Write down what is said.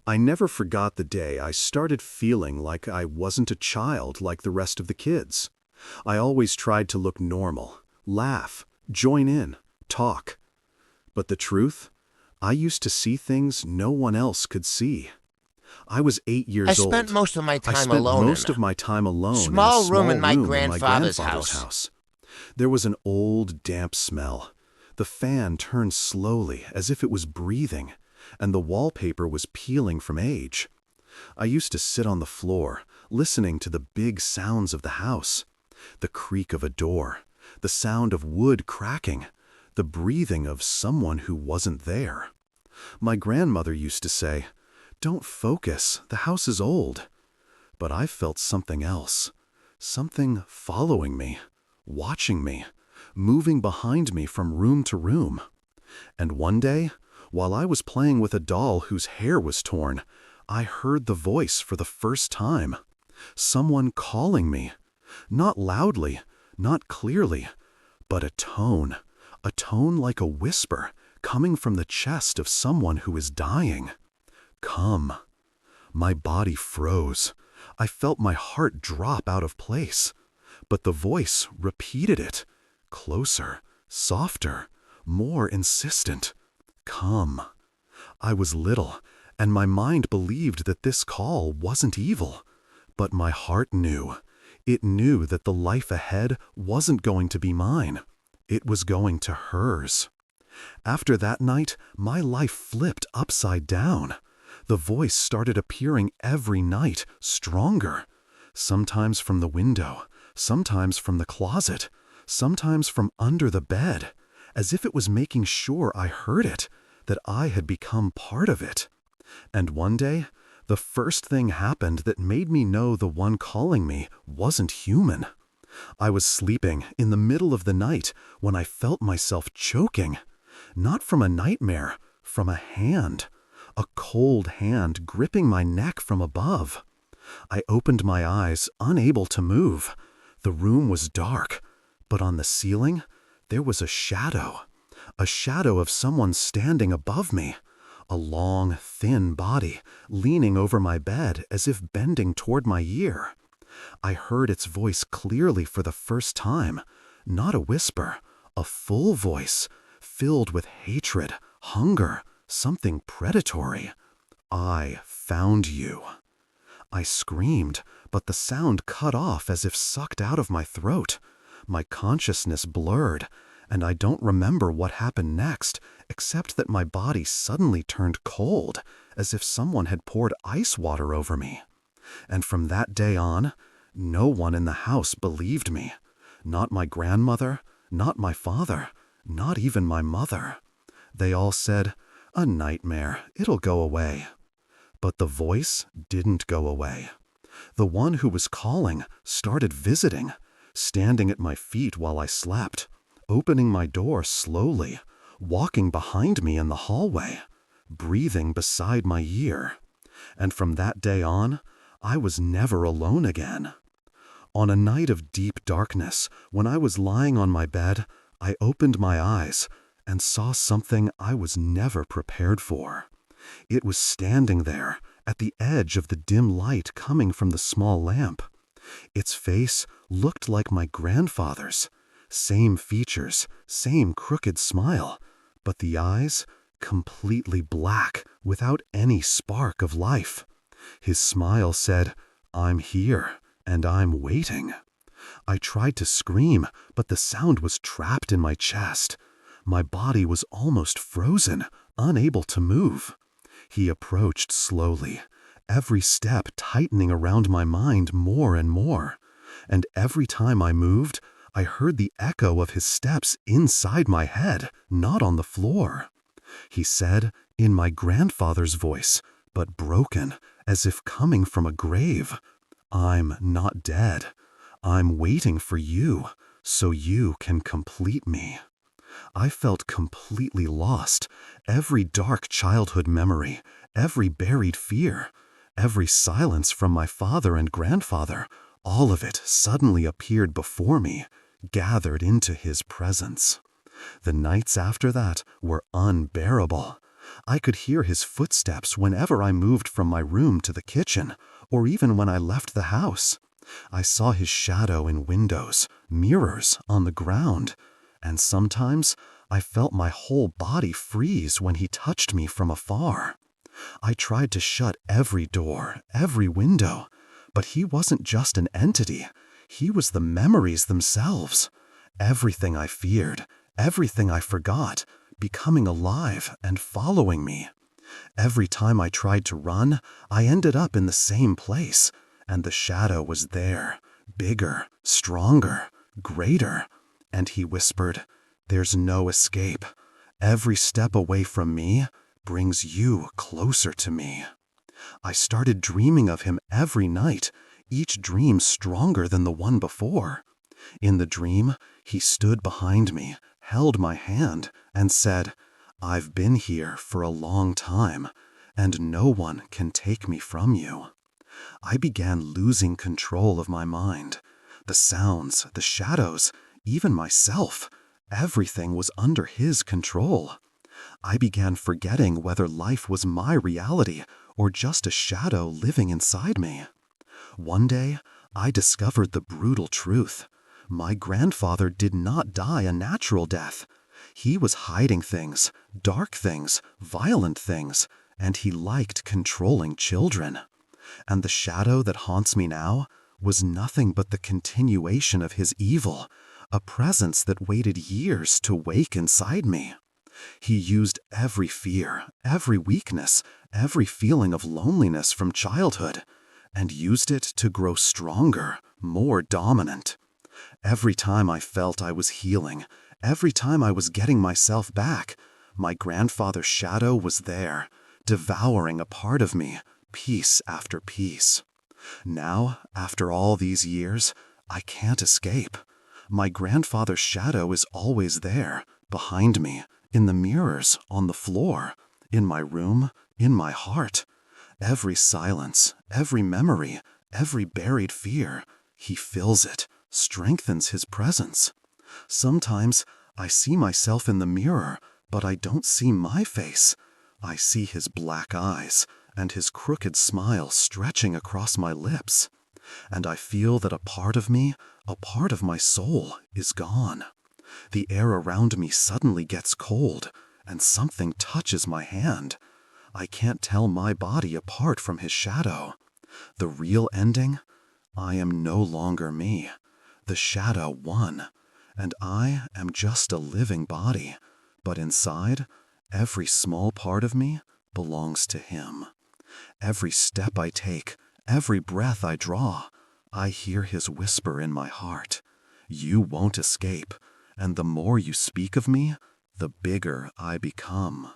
I never forgot the day I started feeling like I wasn't a child like the rest of the kids. I always tried to look normal, laugh, join in, talk. But the truth? I used to see things no one else could see. I was 8 I years spent old. most of my I time spent alone in most of a my time alone in a small room small in my room in my grandfather's grandfather's house. house. There was an old, damp smell. The fan turned slowly as if it was breathing, and the wallpaper was peeling from age. I used to sit on the floor, listening to the big sounds of the house. The creak of a door, the sound of wood cracking, the breathing of someone who wasn't there. My grandmother used to say, "Don't focus, the house is old." But I felt something else, something following me, watching me, moving behind me from room to room. And one day, while I was playing with a doll whose hair was torn, I heard the voice for the first time. Someone calling me. Not loudly, not clearly, but a tone like a whisper coming from the chest of someone who is dying. Come. My body froze. I felt my heart drop out of place. But the voice repeated it, closer, softer, more insistent. Come. I was little, and my mind believed that this call wasn't evil. But my heart knew. It knew that the life ahead wasn't going to be mine. It was going to hers. After that night, my life flipped upside down. The voice started appearing every night, stronger. Sometimes from the window, sometimes from the closet, sometimes from under the bed, as if it was making sure I heard it, that I had become part of it. And one day, the first thing happened that made me know the one calling me wasn't human. I was sleeping in the middle of the night when I felt myself choking. Not from a nightmare, from a hand. A cold hand gripping my neck from above. I opened my eyes, unable to move. The room was dark, but on the ceiling, there was a shadow of someone standing above me. A long, thin body, leaning over my bed as if bending toward my ear. I heard its voice clearly for the first time, not a whisper, a full voice, filled with hatred, hunger, something predatory. "I found you." I screamed, but the sound cut off as if sucked out of my throat. My consciousness blurred, and I don't remember what happened next, except that my body suddenly turned cold, as if someone had poured ice water over me. And from that day on, no one in the house believed me. Not my grandmother, not my father, not even my mother. They all said, "A nightmare, it'll go away." But the voice didn't go away. The one who was calling started visiting, standing at my feet while I slept, opening my door slowly, walking behind me in the hallway, breathing beside my ear. And from that day on, I was never alone again. On a night of deep darkness, when I was lying on my bed, I opened my eyes and saw something I was never prepared for. It was standing there, at the edge of the dim light coming from the small lamp. Its face looked like my grandfather's. Same features, same crooked smile, but the eyes, completely black, without any spark of life. His smile said, "I'm here, and I'm waiting." I tried to scream, but the sound was trapped in my chest. My body was almost frozen, unable to move. He approached slowly, every step tightening around my mind more and more. And every time I moved, I heard the echo of his steps inside my head, not on the floor. He said, in my grandfather's voice, but broken, as if coming from a grave, "I'm not dead. I'm waiting for you, so you can complete me." I felt completely lost. Every dark childhood memory, every buried fear, every silence from my father and grandfather, all of it suddenly appeared before me, gathered into his presence. The nights after that were unbearable. I could hear his footsteps whenever I moved from my room to the kitchen, or even when I left the house. I saw his shadow in windows, mirrors, on the ground, and sometimes I felt my whole body freeze when he touched me from afar. I tried to shut every door, every window, but he wasn't just an entity. He was the memories themselves. Everything I feared, everything I forgot, becoming alive and following me. Every time I tried to run, I ended up in the same place, and the shadow was there, bigger, stronger, greater. And he whispered, "There's no escape. Every step away from me brings you closer to me." I started dreaming of him every night, each dream stronger than the one before. In the dream, he stood behind me, held my hand, and said, "I've been here for a long time, and no one can take me from you." I began losing control of my mind. The sounds, the shadows, even myself, everything was under his control. I began forgetting whether life was my reality or just a shadow living inside me. One day, I discovered the brutal truth. My grandfather did not die a natural death. He was hiding things, dark things, violent things, and he liked controlling children. And the shadow that haunts me now was nothing but the continuation of his evil, a presence that waited years to wake inside me. He used every fear, every weakness, every feeling of loneliness from childhood, and used it to grow stronger, more dominant. Every time I felt I was healing, every time I was getting myself back, my grandfather's shadow was there, devouring a part of me, piece after piece. Now, after all these years, I can't escape. My grandfather's shadow is always there, behind me, in the mirrors, on the floor, in my room, in my heart. Every silence, every memory, every buried fear, he fills it, strengthens his presence. Sometimes I see myself in the mirror, but I don't see my face. I see his black eyes and his crooked smile stretching across my lips. And I feel that a part of me, a part of my soul, is gone. The air around me suddenly gets cold, and something touches my hand. I can't tell my body apart from his shadow. The real ending? I am no longer me. The shadow won, and I am just a living body. But inside, every small part of me belongs to him. Every step I take, every breath I draw, I hear his whisper in my heart. You won't escape, and the more you speak of me, the bigger I become.